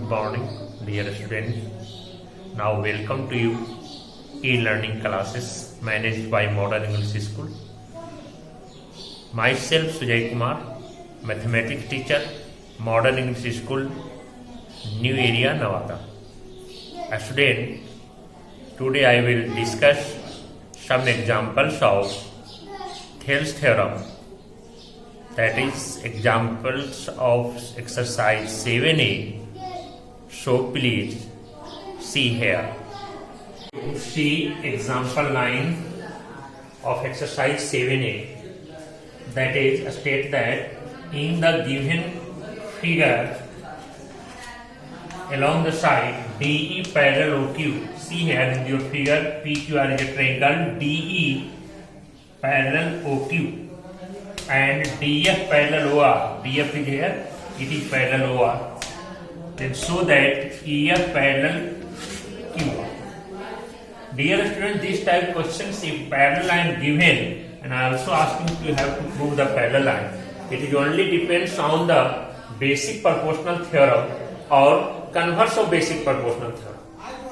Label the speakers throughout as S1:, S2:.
S1: Good morning, dear students. Now, welcome to you e-learning classes managed by Modern English School. Myself, Sujay Kumar, mathematics teacher, Modern English School, New Area, Nevada. A student, today I will discuss some examples of Thales theorem. That is examples of exercise 7a. So please see here. See example 9 of exercise 7a. That is state that in the given figure along the side DE parallel OQ. See here in your figure PQR is a triangle, DE parallel OQ and DF parallel OR. DF is here, it is parallel OR. Then show that EF parallel QR. Dear students, this type questions, if parallel line given, and I also asking you have to prove the parallel line. It is only depends on the basic proportional theorem or converse of basic proportional theorem.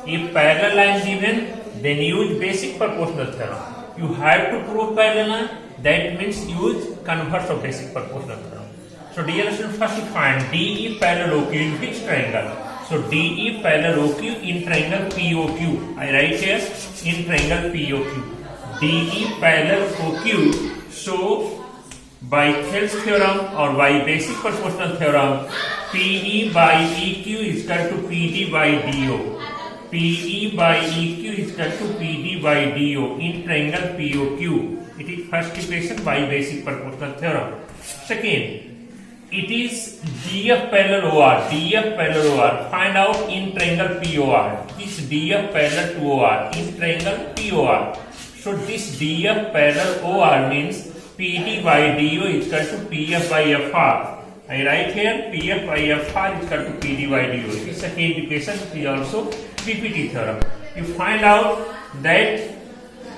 S1: If parallel line given, then use basic proportional theorem. You have to prove parallel line, that means use converse of basic proportional theorem. So dear students, first you find DE parallel OQ in which triangle? So DE parallel OQ in triangle POQ. I write here in triangle POQ. DE parallel OQ. So by Thales theorem or by basic proportional theorem, PE by EQ is equal to PD by DO. PE by EQ is equal to PD by DO in triangle POQ. It is first equation by basic proportional theorem. Second, it is DF parallel OR. DF parallel OR. Find out in triangle POR. This DF parallel to OR in triangle POR. So this DF parallel OR means PD by DO is equal to PF by FR. I write here PF by FR is equal to PD by DO. It is second equation. It is also PPT theorem. You find out that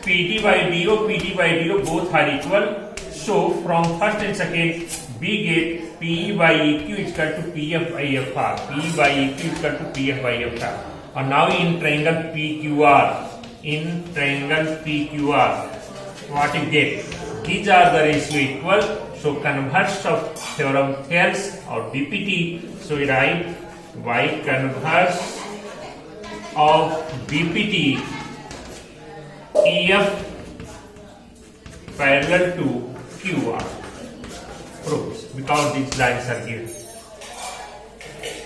S1: PD by DO both are equal. So from first and second we get PE by EQ is equal to PF by FR. PE by EQ is equal to PF by FR. And now in triangle PQR. In triangle PQR, what you get? These are the ratio equal. So converse of theorem Thales or BPT. So we write y converse of BPT EF parallel to QR proves, because these lines are given.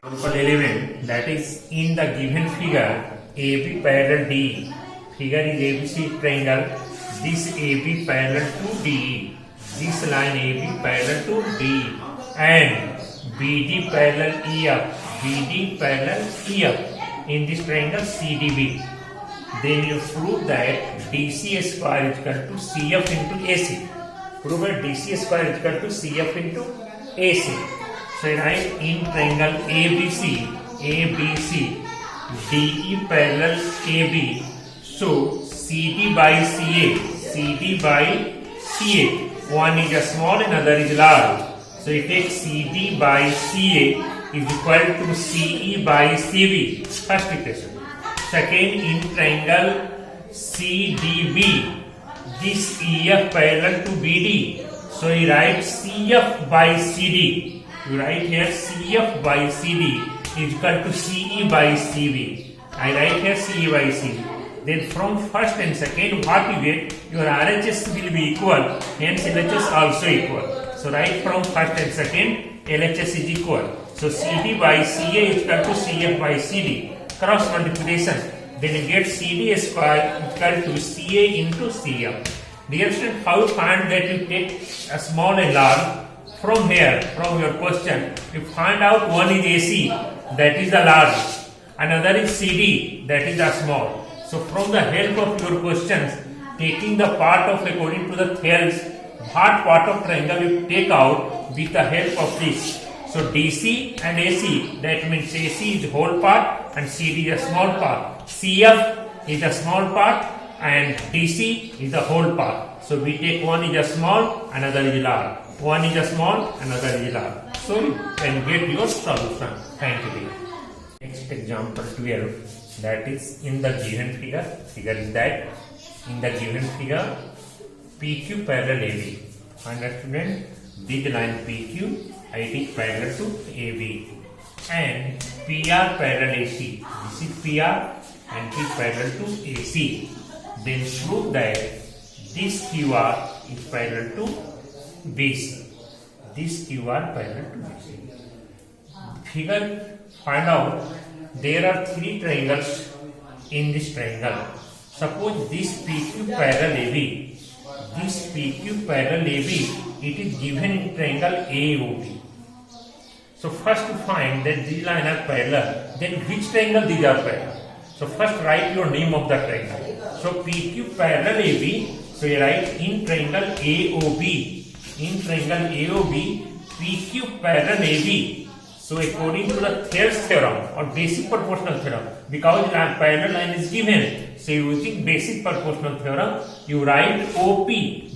S1: Example 11, that is in the given figure AB parallel DE. Figure is ABC triangle. This AB parallel to DE. This line AB parallel to DE and BD parallel EF. BD parallel EF in this triangle CDB. Then you prove that DC square is equal to CF into AC. Prove that DC square is equal to CF into AC. So I write in triangle ABC, DE parallel AB. So CD by CA. One is a small, another is large. So you take CD by CA is equal to CE by CB. First equation. Second, in triangle CDB, this EF parallel to BD. So you write CF by CD. You write here CF by CD is equal to CE by CB. I write here CE by CB. Then from first and second, what you get? Your RHS will be equal, hence LHS also equal. So write from first and second, LHS is equal. So CD by CA is equal to CF by CD. Cross multiplication. Then you get CD square equal to CA into CF. Dear student, how you find that? You take a small and large. From here, from your question, you find out one is AC, that is the large. Another is CD, that is the small. So from the help of your questions, taking the part of according to the Thales, what part of triangle you take out with the help of this. So DC and AC, that means AC is whole part and CD is a small part. CF is a small part and DC is the whole part. So we take one is a small, another is large. One is a small, another is large. So you can get your solution. Thank you. Next example 12, that is in the given figure. Figure is that in the given figure PQ parallel AB. Find out student, this line PQ, it is parallel to AB, and PR parallel AC. This is PR and it is parallel to AC. Then prove that this QR is parallel to BC. This QR parallel to BC. Figure, find out there are three triangles in this triangle. Suppose this PQ parallel AB, this PQ parallel AB, it is given in triangle AOB. So first to find that these lines are parallel, then which triangle these are parallel. So first write your name of the triangle. So PQ parallel AB, so you write in triangle AOB. In triangle AOB, PQ parallel AB. So according to the Thales theorem or basic proportional theorem, because a parallel line is given, so using basic proportional theorem, you write OP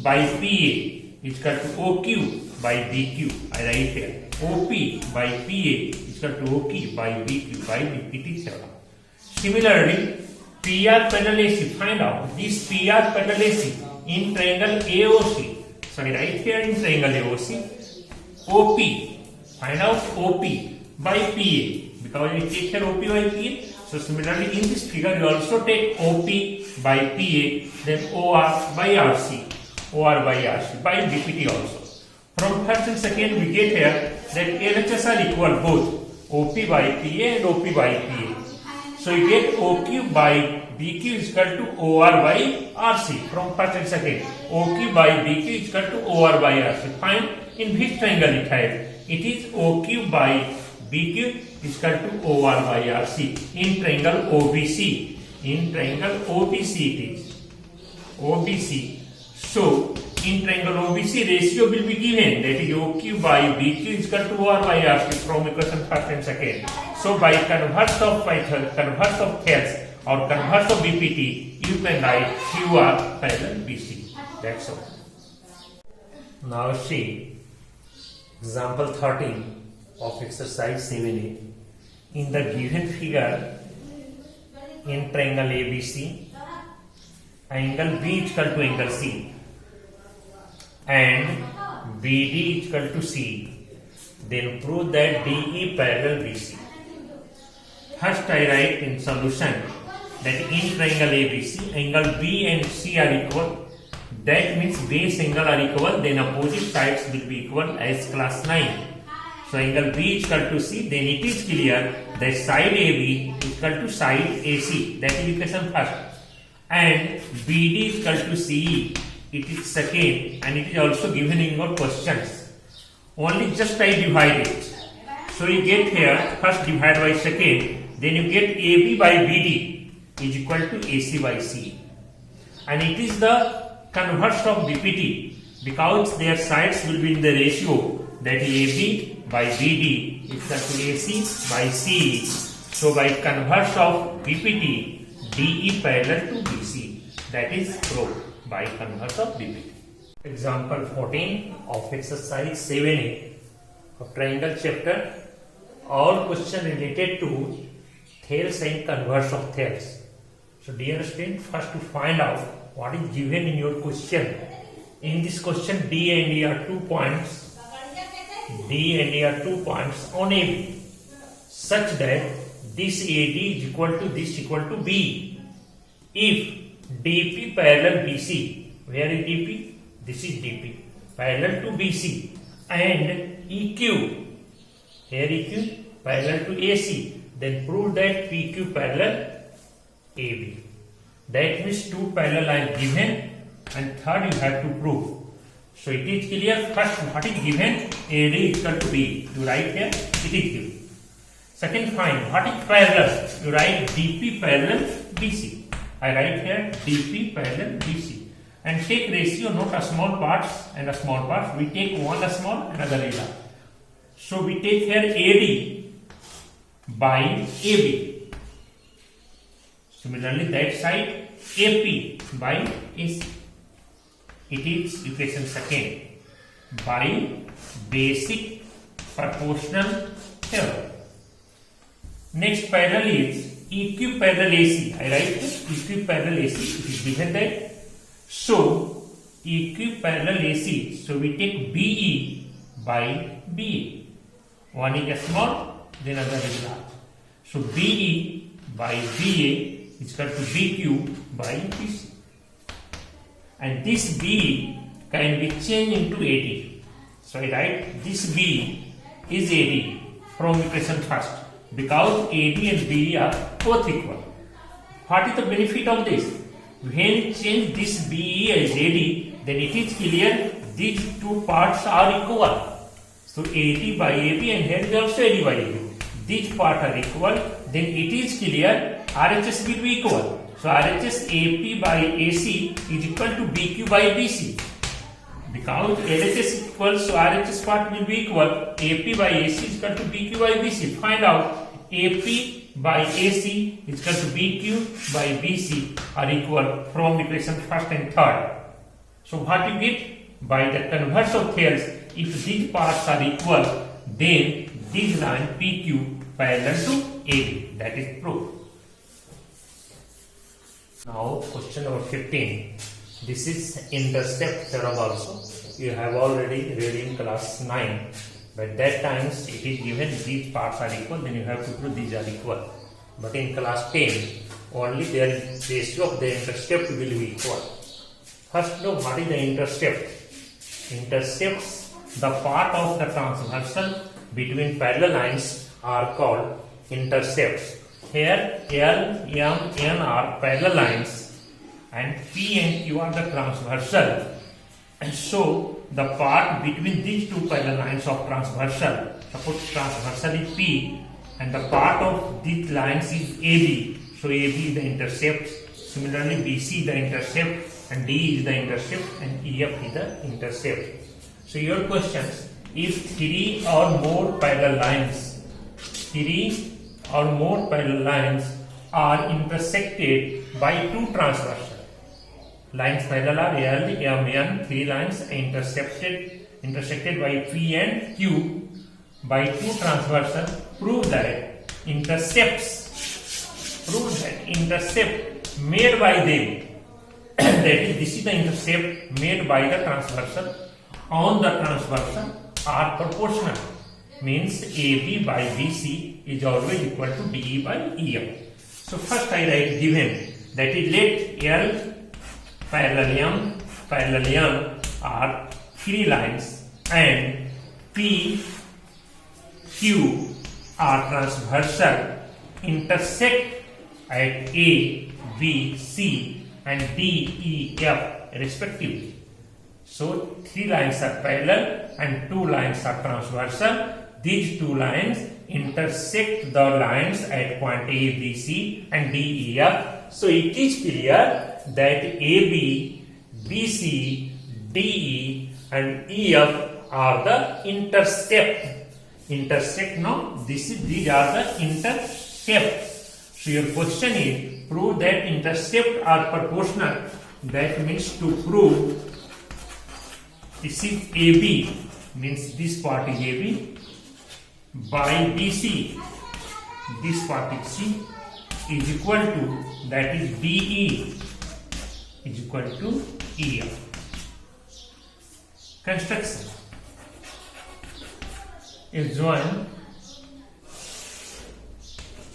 S1: by PA is equal to OQ by BQ. I write here OP by PA is equal to OQ by BQ by BPT theorem. Similarly, PR parallel AC, find out this PR parallel AC in triangle AOC. So I write here in triangle AOC OP. Find out OP by PA, because we take here OP by PA. So similarly in this figure you also take OP by PA, then OR by RC, OR by RC, by BPT also. From first and second we get here that LHS are equal both OP by PA and OP by PA. So you get OQ by BQ is equal to OR by RC from first and second. OQ by BQ is equal to OR by RC. Find in which triangle it has. It is OQ by BQ is equal to OR by RC in triangle OBC. In triangle OBC it is. OBC. So in triangle OBC ratio will be given, that is OQ by BQ is equal to OR by RC from equation first and second. So by converse of Thales or converse of BPT, you can write QR parallel BC. That's all. Now see example 13 of exercise 7a. In the given figure, in triangle ABC, angle B is equal to angle C and BD is equal to C. Then prove that DE parallel BC. First I write in solution that in triangle ABC, angle B and C are equal. That means base angle are equal, then opposite sides will be equal as class 9. So angle B is equal to C, then it is clear that side AB is equal to side AC. That is equation first. And BD is equal to CE. It is second, and it is also given in your questions. Only just I divide it. So you get here, first divide by second, then you get AB by BD is equal to AC by CE. And it is the converse of BPT, because their sides will be in the ratio that AB by BD is equal to AC by CE. So by converse of BPT, DE parallel to BC. That is proved by converse of BPT. Example 14 of exercise 7a of triangle chapter. All question related to Thales and converse of Thales. So dear student, first to find out what is given in your question. In this question, D and E are 2 points. D and E are 2 points on AB, such that this AD is equal to this equal to B. If DP parallel BC, where is DP? This is DP, parallel to BC, and EQ, here EQ parallel to AC, then prove that PQ parallel AB. That means two parallel lines given, and third you have to prove. So it is clear. First, what is given? AD is equal to B. You write here, it is given. Second, find what is parallel. You write DP parallel BC. I write here DP parallel BC. And take ratio, not a small parts and a small parts. We take one a small, another a large. So we take here AD by AB. Similarly, that side AP by AC. It is equation second by basic proportional theorem. Next parallel is equiparallel AC. I write equiparallel AC. It is given that. So equiparallel AC. So we take BE by BA. One is small, then other is large. So BE by BA is equal to BQ by BC. And this BE can be changed into AD. So I write this BE is AD from equation first, because AD and BE are both equal. What is the benefit of this? When change this BE as AD, then it is clear these two parts are equal. So AD by AB and here is also AD by AB. These parts are equal, then it is clear RHS will be equal. So RHS AP by AC is equal to BQ by BC. Because LHS is equal, so RHS part will be equal. AP by AC is equal to BQ by BC. Find out AP by AC is equal to BQ by BC are equal from equation first and third. So what you get? By the converse of Thales, if these parts are equal, then this line PQ parallel to AB. That is proof. Now question number 15. This is intercept theorem also. You have already read in class 9. But that times it is given these parts are equal, then you have to prove these are equal. But in class 10, only their ratio of the intercept will be equal. First know what is the intercept. Intercepts, the part of the transversal between parallel lines are called intercepts. Here L, M, N are parallel lines and P and Q are the transversal. And so the part between these two parallel lines of transversal, suppose transversal is P and the part of these lines is AB. So AB is the intercept. Similarly BC is the intercept and D is the intercept and EF is the intercept. So your questions, if three or more parallel lines are intersected by two transversal lines, parallel are L, M, N, three lines intersected by P and Q by two transversal, prove that intercept made by them that is, this is the intercept made by the transversal on the transversal are proportional. Means AB by BC is always equal to DE by EF. So first I write given, that is let L parallel M are three lines and P Q are transversal, intersect at A, B, C and D, E, F respectively. So three lines are parallel and two lines are transversal. These two lines intersect the lines at point A, B, C and D, E, F. So it is clear that AB, BC, DE and EF are the intercept. Intercept now, these are the intercepts. So your question is prove that intercept are proportional. That means to prove this is AB, means this part is AB by BC, this part is C is equal to, that is DE is equal to EF. Construction is join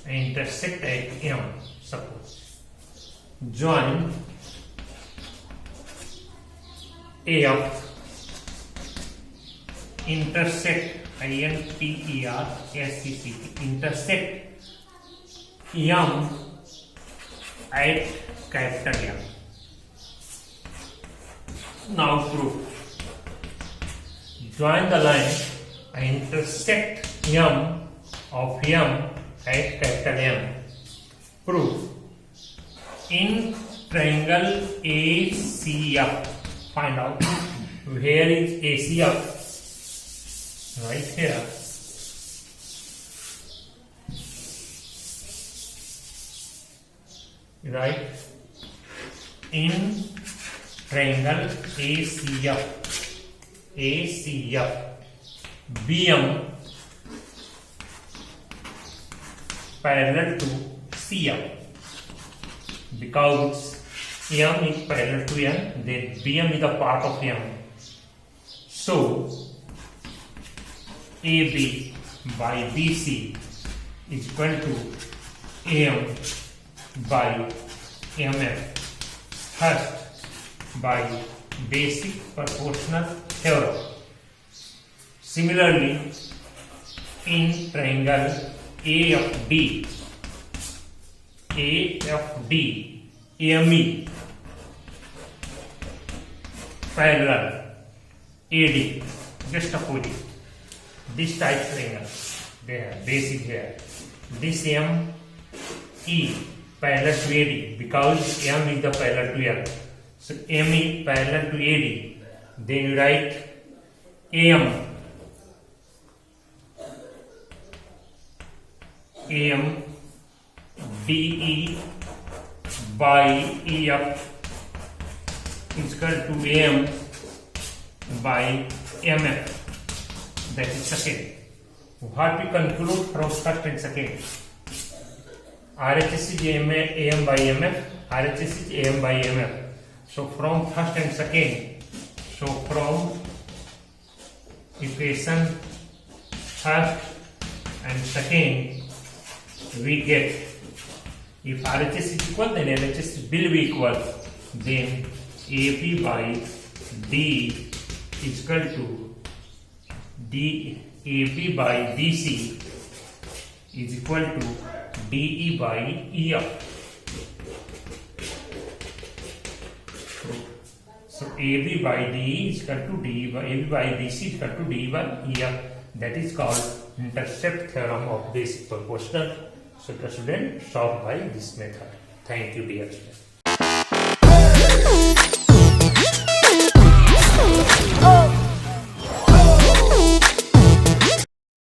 S1: and intersect at M. Suppose join AF intersect INTERSECT intersect M at capital M. Now prove. Join the line and intersect M of M at capital M. Prove. In triangle ACF, find out where is ACF. Right here. Right. In triangle ACF, BM parallel to CM. Because M is parallel to N, then BM is a part of M. So AB by BC is equal to AM by MF. First, by basic proportional theorem. Similarly, in triangle AFD, AME parallel AD, just opposite. This type triangle, there, basic here. This ME parallel to AD, because M is the parallel to L. So ME parallel to AD. Then you write AM DE by EF is equal to AM by MF. That is second. What we conclude from first and second? RHS is AM by MF, RHS is AM by MF. So from first and second, so from equation first and second, we get, if RHS is equal, then LHS will be equal. Then AP by D is equal to AP by BC is equal to DE by EF. So AB by DE is equal to DE by AB by BC is equal to DE by EF. That is called intercept theorem of basic proportional. So the student solved by this method. Thank you, dear students.